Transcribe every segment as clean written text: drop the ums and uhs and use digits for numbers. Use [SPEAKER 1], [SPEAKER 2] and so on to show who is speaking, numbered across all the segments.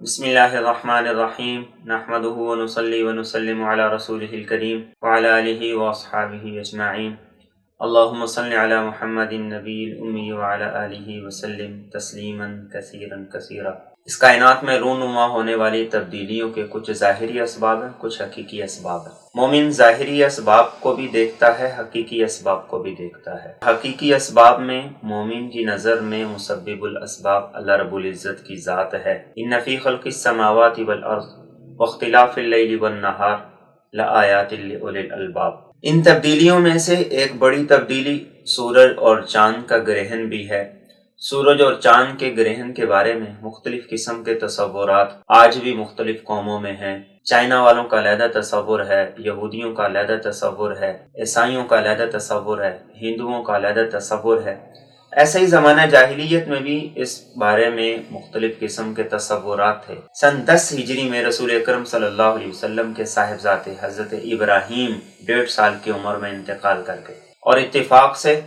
[SPEAKER 1] بسم اللہ الرحمن الرحیم نحمدہ ونصلی ونسلم علی رسولہ الکریم وعلی آلہ واصحابہ اجمعین اللہم صل علی محمد النبی الامی وعلی آلہ وسلم تسلیما کثیرا کثیرا۔ اس کائنات میں رونما ہونے والی تبدیلیوں کے کچھ ظاہری اسباب ہیں، کچھ حقیقی اسباب ہیں۔ مومن ظاہری اسباب کو بھی دیکھتا ہے، حقیقی اسباب کو بھی دیکھتا ہے۔ حقیقی اسباب میں مومن کی نظر میں مسبب الاسباب اللہ رب العزت کی ذات ہے۔ ان فی خلق السماوات والارض واختلاف اللیل والنہار لآیات لأولی الالباب۔ ان تبدیلیوں میں سے ایک بڑی تبدیلی سورج اور چاند کا گرہن بھی ہے۔ سورج اور چاند کے گرہن کے بارے میں مختلف قسم کے تصورات آج بھی مختلف قوموں میں ہیں۔ چائنا والوں کا علیحدہ تصور ہے، یہودیوں کا علیحدہ تصور ہے، عیسائیوں کا علیحدہ تصور ہے، ہندوؤں کا علیحدہ تصور ہے۔ ایسے ہی زمانہ جاہلیت میں بھی اس بارے میں مختلف قسم کے تصورات تھے۔ سن 10 ہجری میں رسول اکرم صلی اللہ علیہ وسلم کے صاحبزادے حضرت ابراہیم 1.5 سال کی عمر میں انتقال کر گئے، اور اتفاق سے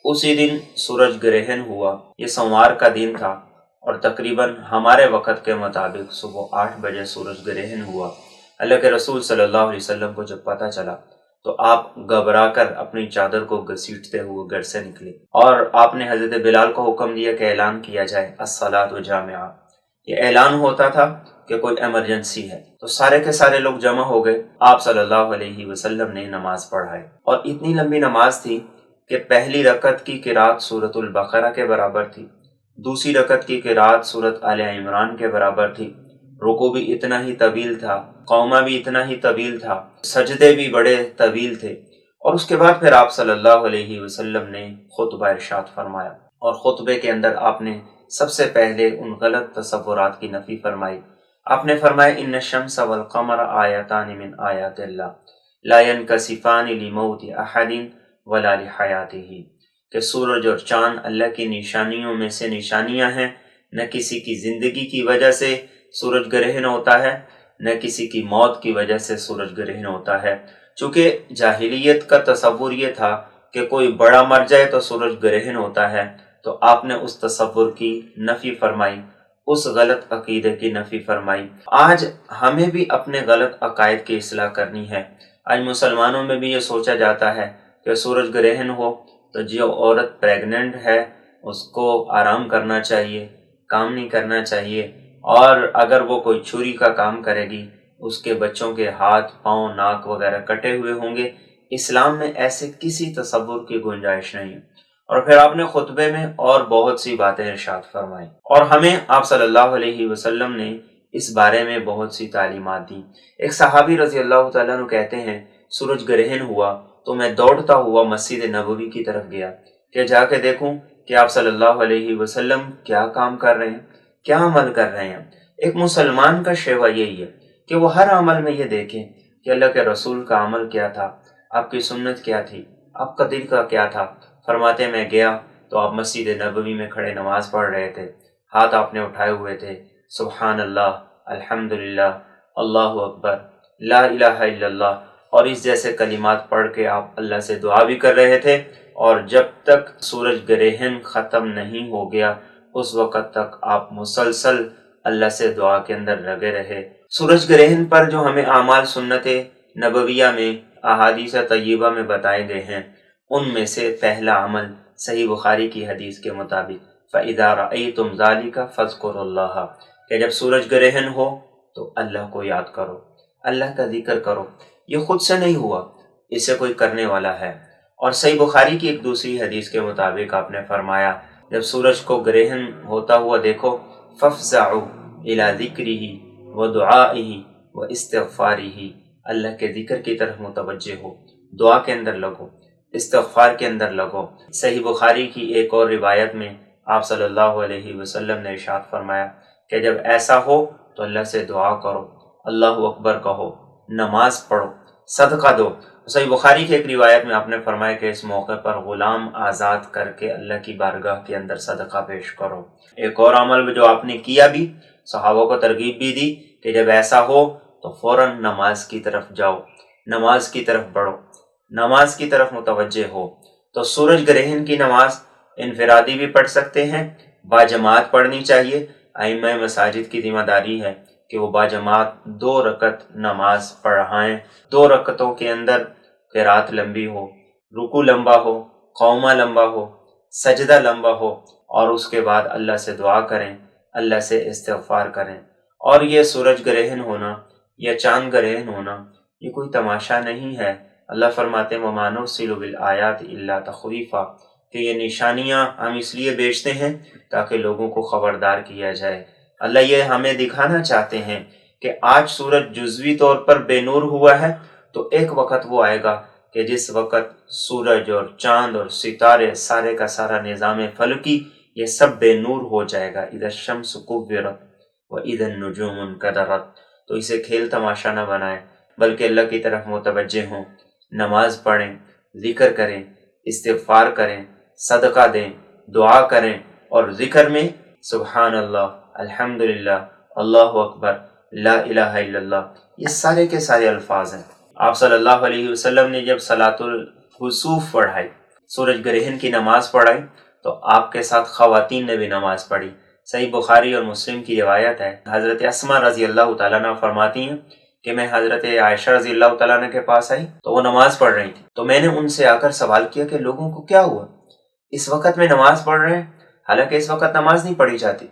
[SPEAKER 1] اسی دن سورج گرہن ہوا۔ یہ سوموار کا دن تھا اور تقریباً ہمارے وقت کے مطابق صبح 8 بجے سورج گرہن ہوا۔ اللہ کے رسول صلی اللہ علیہ وسلم کو جب پتہ چلا تو آپ گھبرا کر اپنی چادر کو گھسیٹتے ہوئے گھر سے نکلے، اور آپ نے حضرت بلال کو حکم دیا کہ اعلان کیا جائے الصلاۃ جامعہ۔ یہ اعلان ہوتا تھا کہ کوئی ایمرجنسی ہے، تو سارے کے سارے لوگ جمع ہو گئے۔ آپ صلی اللہ علیہ وسلم نے نماز پڑھائی، اور اتنی لمبی نماز تھی کہ پہلی رکعت کی قرات سورۃ البقرہ کے برابر تھی، دوسری رکعت کی قرات سورۃ آل عمران کے برابر تھی، رکوع بھی اتنا ہی طویل تھا، قومہ بھی اتنا ہی طویل تھا، سجدے بھی بڑے طویل تھے۔ اور اس کے بعد پھر آپ صلی اللہ علیہ وسلم نے خطبہ ارشاد فرمایا، اور خطبے کے اندر آپ نے سب سے پہلے ان غلط تصورات کی نفی فرمائی۔ آپ نے فرمایا ان الشمس والقمر آیتان من آیات اللہ لا ينکسفان لموت احد ولا لحیاتہ، کہ سورج اور چاند اللہ کی نشانیوں میں سے نشانیاں ہیں، نہ کسی کی زندگی کی وجہ سے سورج گرہن ہوتا ہے، نہ کسی کی موت کی وجہ سے سورج گرہن ہوتا ہے۔ چونکہ جاہلیت کا تصور یہ تھا کہ کوئی بڑا مر جائے تو سورج گرہن ہوتا ہے، تو آپ نے اس تصور کی نفی فرمائی، اس غلط عقیدے کی نفی فرمائی۔ آج ہمیں بھی اپنے غلط عقائد کی اصلاح کرنی ہے۔ آج مسلمانوں میں بھی یہ سوچا جاتا ہے کہ سورج گرہن ہو تو جو عورت پریگننٹ ہے اس کو آرام کرنا چاہیے، کام نہیں کرنا چاہیے، اور اگر وہ کوئی چھری کا کام کرے گی اس کے بچوں کے ہاتھ پاؤں ناک وغیرہ کٹے ہوئے ہوں گے۔ اسلام میں ایسے کسی تصور کی گنجائش نہیں۔ اور پھر آپ نے خطبے میں اور بہت سی باتیں ارشاد فرمائی، اور ہمیں آپ صلی اللہ علیہ وسلم نے اس بارے میں بہت سی تعلیمات دی۔ ایک صحابی رضی اللہ تعالیٰ عنہ کہتے ہیں سورج گرہن ہوا تو میں دوڑتا ہوا مسجد نبوی کی طرف گیا کہ جا کے دیکھوں کہ آپ صلی اللہ علیہ وسلم کیا کام کر رہے ہیں، کیا عمل کر رہے ہیں۔ ایک مسلمان کا شیوا یہی ہے کہ وہ ہر عمل میں یہ دیکھیں کہ اللہ کے رسول کا عمل کیا تھا، آپ کی سنت کیا تھی، آپ کا دل کا کیا تھا۔ فرماتے میں گیا تو آپ مسجد نبوی میں کھڑے نماز پڑھ رہے تھے، ہاتھ آپ نے اٹھائے ہوئے تھے، سبحان اللہ، الحمدللہ، اللہ اکبر، لا الہ الا اللہ، اور اس جیسے کلمات پڑھ کے آپ اللہ سے دعا بھی کر رہے تھے، اور جب تک سورج گرہن ختم نہیں ہو گیا اس وقت تک آپ مسلسل اللہ سے دعا کے اندر لگے رہے۔ سورج گرہن پر جو ہمیں اعمال سنت نبویہ میں احادیث طیبہ میں بتائے گئے ہیں، ان میں سے پہلا عمل صحیح بخاری کی حدیث کے مطابق فَإِذَا رَأَيْتُمْ ذَلِكَ فَاذْكُرُوا اللَّهَ، کہ جب سورج گرہن ہو تو اللہ کو یاد کرو، اللہ کا ذکر کرو۔ یہ خود سے نہیں ہوا، اسے کوئی کرنے والا ہے۔ اور صحیح بخاری کی ایک دوسری حدیث کے مطابق آپ نے فرمایا جب سورج کو گرہن ہوتا ہوا دیکھو فَافْزَعُوا إِلَى ذِكْرِهِ وَدُعَائِهِ وَإِسْتِغْفَارِهِ، اللہ کے ذکر کی طرف متوجہ ہو، دعا کے اندر لگو، استغفار کے اندر لگو۔ صحیح بخاری کی ایک اور روایت میں آپ صلی اللہ علیہ وسلم نے ارشاد فرمایا کہ جب ایسا ہو تو اللہ سے دعا کرو، اللہ اکبر کہو، نماز پڑھو، صدقہ دو۔ صحیح بخاری کی ایک روایت میں آپ نے فرمایا کہ اس موقع پر غلام آزاد کر کے اللہ کی بارگاہ کے اندر صدقہ پیش کرو۔ ایک اور عمل جو آپ نے کیا بھی، صحابہ کو ترغیب بھی دی کہ جب ایسا ہو تو فوراً نماز کی طرف جاؤ، نماز کی طرف بڑھو، نماز کی طرف متوجہ ہو۔ تو سورج گرہن کی نماز انفرادی بھی پڑھ سکتے ہیں، باجماعت پڑھنی چاہیے، ائمہ مساجد کی ذمہ داری ہے کہ وہ باجماعت 2 رکعت نماز پڑھائیں۔ 2 رکعتوں کے اندر قرات لمبی ہو، رکوع لمبا ہو، قومہ لمبا ہو، سجدہ لمبا ہو، اور اس کے بعد اللہ سے دعا کریں، اللہ سے استغفار کریں۔ اور یہ سورج گرہن ہونا یا چاند گرہن ہونا یہ کوئی تماشا نہیں ہے۔ اللہ فرماتے ہیں وَمَا نُرْسِلُ بِالْآيَاتِ إِلَّا تَخْوِيفًا، کہ یہ نشانیاں ہم اس لیے بھیجتے ہیں تاکہ لوگوں کو خبردار کیا جائے۔ اللہ یہ ہمیں دکھانا چاہتے ہیں کہ آج سورج جزوی طور پر بے نور ہوا ہے، تو ایک وقت وہ آئے گا کہ جس وقت سورج اور چاند اور ستارے سارے کا سارا نظام فلکی یہ سب بے نور ہو جائے گا۔ اذا الشمس کورت واذا النجوم انکدرت۔ تو اسے کھیل تماشا نہ بنائیں بلکہ اللہ کی طرف متوجہ ہوں، نماز پڑھیں، ذکر کریں، استغفار کریں، صدقہ دیں، دعا کریں، اور ذکر میں سبحان اللہ، الحمدللہ، اللہ اکبر، لا الہ الا اللہ، یہ سارے کے سارے الفاظ ہیں۔ آپ صلی اللہ علیہ وسلم نے جب صلاۃ الخسوف پڑھائی، سورج گرہن کی نماز پڑھائی، تو آپ کے ساتھ خواتین نے بھی نماز پڑھی۔ صحیح بخاری اور مسلم کی روایت ہے، حضرت اسماء رضی اللہ تعالیٰ عنہ فرماتی ہیں کہ میں حضرت عائشہ رضی اللہ تعالیٰ عنہ کے پاس آئی تو وہ نماز پڑھ رہی تھی، تو میں نے ان سے آ کر سوال کیا کہ لوگوں کو کیا ہوا، اس وقت میں نماز پڑھ رہے ہیں، حالانکہ اس وقت نماز نہیں پڑھی جاتی۔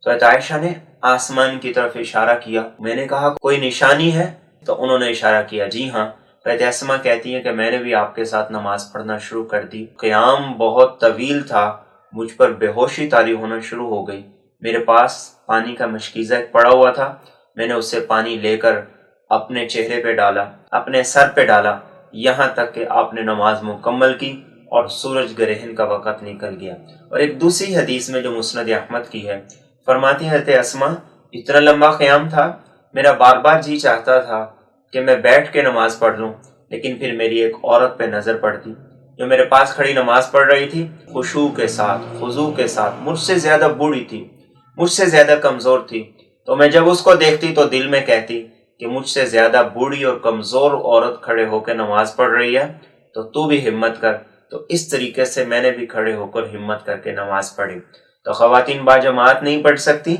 [SPEAKER 1] تو حضرت عائشہ نے آسمان کی طرف اشارہ کیا، میں نے کہا کوئی نشانی ہے؟ تو انہوں نے اشارہ کیا، جی ہاں۔ حضرت اسماء کہتی ہیں کہ میں نے بھی آپ کے ساتھ نماز پڑھنا شروع کر دی، قیام بہت طویل تھا، مجھ پر بے ہوشی طاری ہونا شروع ہو گئی، میرے پاس پانی کا مشکیزہ ایک پڑا ہوا تھا، میں نے اس سے پانی لے کر اپنے چہرے پہ ڈالا، اپنے سر پہ ڈالا، یہاں تک کہ آپ نے نماز مکمل کی اور سورج گرہن کا وقت نکل گیا۔ اور ایک دوسری حدیث میں جو مسند احمد کی ہے، فرماتی ہیں حضرت اسماء اتنا لمبا قیام تھا، میرا بار بار جی چاہتا تھا کہ میں بیٹھ کے نماز پڑھ لوں، لیکن پھر میری ایک عورت پہ نظر پڑتی جو میرے پاس کھڑی نماز پڑھ رہی تھی، خشوع کے ساتھ، خضوع کے ساتھ، مجھ سے زیادہ بوڑھی تھی، مجھ سے زیادہ کمزور تھی، تو میں جب اس کو دیکھتی تو دل میں کہتی کہ مجھ سے زیادہ بوڑھی اور کمزور عورت کھڑے ہو کے نماز پڑھ رہی ہے تو بھی ہمت کر۔ تو اس طریقے سے میں نے بھی کھڑے ہو کر ہمت کر کے نماز پڑھی۔ تو خواتین باجماعت نہیں پڑھ سکتی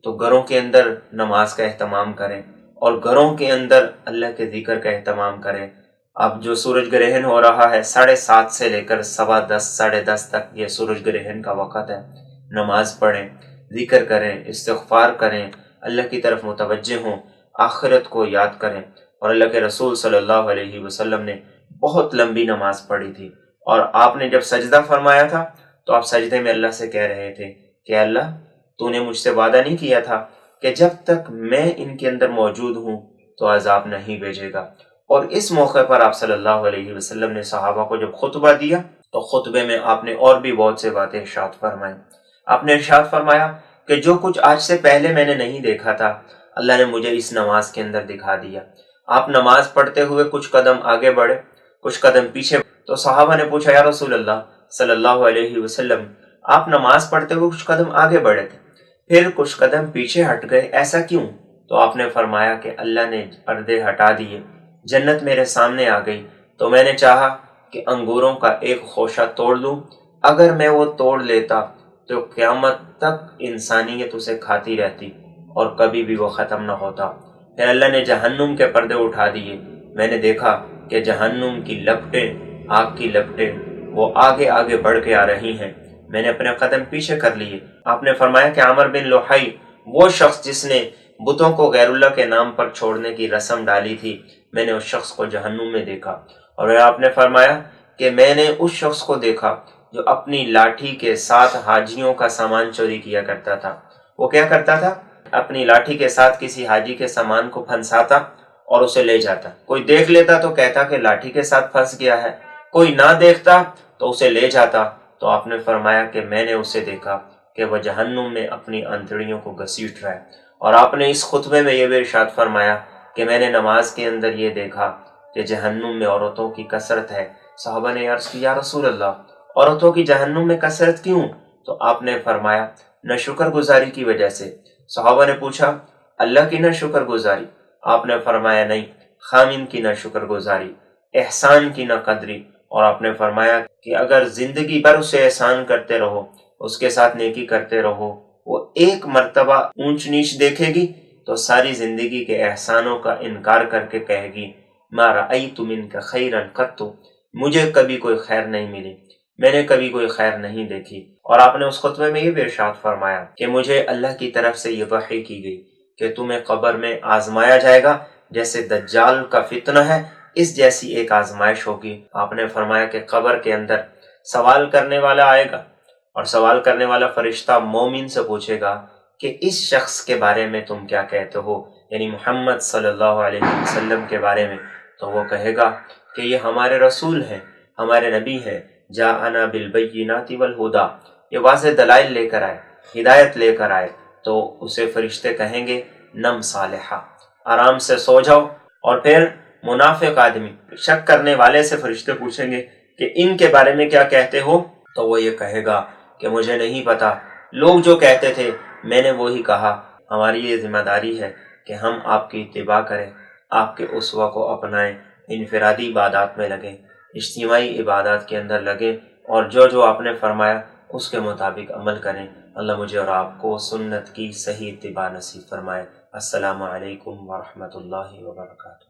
[SPEAKER 1] تو گھروں کے اندر نماز کا اہتمام کریں اور گھروں کے اندر اللہ کے ذکر کا اہتمام کریں۔ اب جو سورج گرہن ہو رہا ہے 7:30 سے لے کر 10:15 10:30 تک یہ سورج گرہن کا وقت ہے، نماز پڑھیں، ذکر کریں، استغفار کریں، اللہ کی طرف متوجہ ہوں، آخرت کو یاد کریں۔ اور اللہ کے رسول صلی اللہ علیہ وسلم نے بہت لمبی نماز پڑھی تھی، اور آپ نے جب سجدہ فرمایا تھا تو آپ سجدے میں اللہ سے کہہ رہے تھے کہ اللہ تو نے مجھ سے وعدہ نہیں کیا تھا کہ جب تک میں ان کے اندر موجود ہوں تو عذاب نہیں بھیجے گا۔ اور اس موقع پر آپ صلی اللہ علیہ وسلم نے صحابہ کو جب خطبہ دیا تو خطبے میں آپ نے اور بھی بہت سے باتیں ارشاد فرمائیں۔ آپ نے ارشاد فرمایا کہ جو کچھ آج سے پہلے میں نے نہیں دیکھا تھا اللہ نے مجھے اس نماز کے اندر دکھا دیا۔ آپ نماز پڑھتے ہوئے کچھ قدم آگے بڑھے، کچھ قدم پیچھے، تو صحابہ نے پوچھا یا رسول اللہ صلی اللہ علیہ وسلم آپ نماز پڑھتے ہوئے کچھ قدم آگے بڑھے تھے پھر کچھ قدم پیچھے ہٹ گئے، ایسا کیوں؟ تو آپ نے فرمایا کہ اللہ نے پردے ہٹا دیے، جنت میرے سامنے آ گئی، تو میں نے چاہا کہ انگوروں کا ایک خوشہ توڑ لوں، اگر میں وہ توڑ لیتا تو قیامت تک انسانیت اسے کھاتی رہتی اور کبھی بھی وہ ختم نہ ہوتا۔ پھر اللہ نے جہنم کے پردے اٹھا دیے، میں نے دیکھا کہ جہنم کی لپٹیں، آگ کی لپٹیں وہ آگے آگے بڑھ کے آ رہی ہیں، میں نے اپنے قدم پیچھے کر لیے۔ آپ نے فرمایا کہ عامر بن لوحی وہ شخص جس نے بتوں کو غیر اللہ کے نام پر چھوڑنے کی رسم ڈالی تھی، میں نے اس شخص کو جہنم میں دیکھا۔ اور آپ نے فرمایا کہ میں نے اس شخص کو دیکھا جو اپنی لاٹھی کے ساتھ حاجیوں کا سامان چوری کیا کرتا تھا۔ وہ کیا کرتا تھا؟ اپنی لاٹھی کے ساتھ کسی حاجی کے سامان کو پھنساتا اور اسے لے جاتا، کوئی دیکھ لیتا تو کہتا کہ لاٹھی کے ساتھ پھنس گیا ہے، کوئی نہ دیکھتا تو اسے لے جاتا۔ تو آپ نے فرمایا کہ میں نے اسے دیکھا کہ وہ جہنم میں اپنی انتڑیوں کو گھسیٹ رہا ہے۔ اور آپ نے اس خطبے میں یہ بھی ارشاد فرمایا کہ میں نے نماز کے اندر یہ دیکھا کہ جہنم میں عورتوں کی کثرت ہے۔ صحابہ نے عرض کی یا رسول اللہ عورتوں کی جہنم میں کثرت کیوں؟ تو آپ نے فرمایا نہ شکر گزاری کی وجہ سے۔ صحابہ نے پوچھا اللہ کی نہ شکر گزاری؟ آپ نے فرمایا نہیں، خامن کی نہ شکر گزاری، احسان کی نہ قدری۔ اور آپ نے فرمایا کہ اگر زندگی بھر اسے احسان کرتے رہو، اس کے ساتھ نیکی کرتے رہو، وہ ایک مرتبہ اونچ نیچ دیکھے گی تو ساری زندگی کے احسانوں کا انکار کر کے کہے گی ما رأیت منک خیرا قط، مجھے کبھی کوئی خیر نہیں ملی، میں نے کبھی کوئی خیر نہیں دیکھی۔ اور آپ نے اس خطبے میں یہ بھی ارشاد فرمایا کہ مجھے اللہ کی طرف سے یہ وحی کی گئی کہ تمہیں قبر میں آزمایا جائے گا، جیسے دجال کا فتنہ ہے اس جیسی ایک آزمائش ہوگی۔ آپ نے فرمایا کہ قبر کے اندر سوال کرنے والا آئے گا، اور سوال کرنے والا فرشتہ مومن سے پوچھے گا کہ اس شخص کے بارے میں تم کیا کہتے ہو، یعنی محمد صلی اللہ علیہ وسلم کے بارے میں، تو وہ کہے گا کہ یہ ہمارے رسول ہیں، ہمارے نبی ہیں، جاءنا بالبینات والہدی، یہ واضح دلائل لے کر آئے، ہدایت لے کر آئے۔ تو اسے فرشتے کہیں گے نم صالحہ، آرام سے سو جاؤ۔ اور پھر منافق آدمی، شک کرنے والے سے فرشتے پوچھیں گے کہ ان کے بارے میں کیا کہتے ہو، تو وہ یہ کہے گا کہ مجھے نہیں پتا، لوگ جو کہتے تھے میں نے وہی کہا۔ ہماری یہ ذمہ داری ہے کہ ہم آپ کی اتباع کریں، آپ کے اسوہ کو اپنائیں، انفرادی عبادات میں لگیں، اجتماعی عبادات کے اندر لگیں، اور جو آپ نے فرمایا اس کے مطابق عمل کریں۔ اللہ مجھے اور آپ کو سنت کی صحیح اتباع نصیب فرمائے۔ السلام علیکم ورحمۃ اللہ وبرکاتہ۔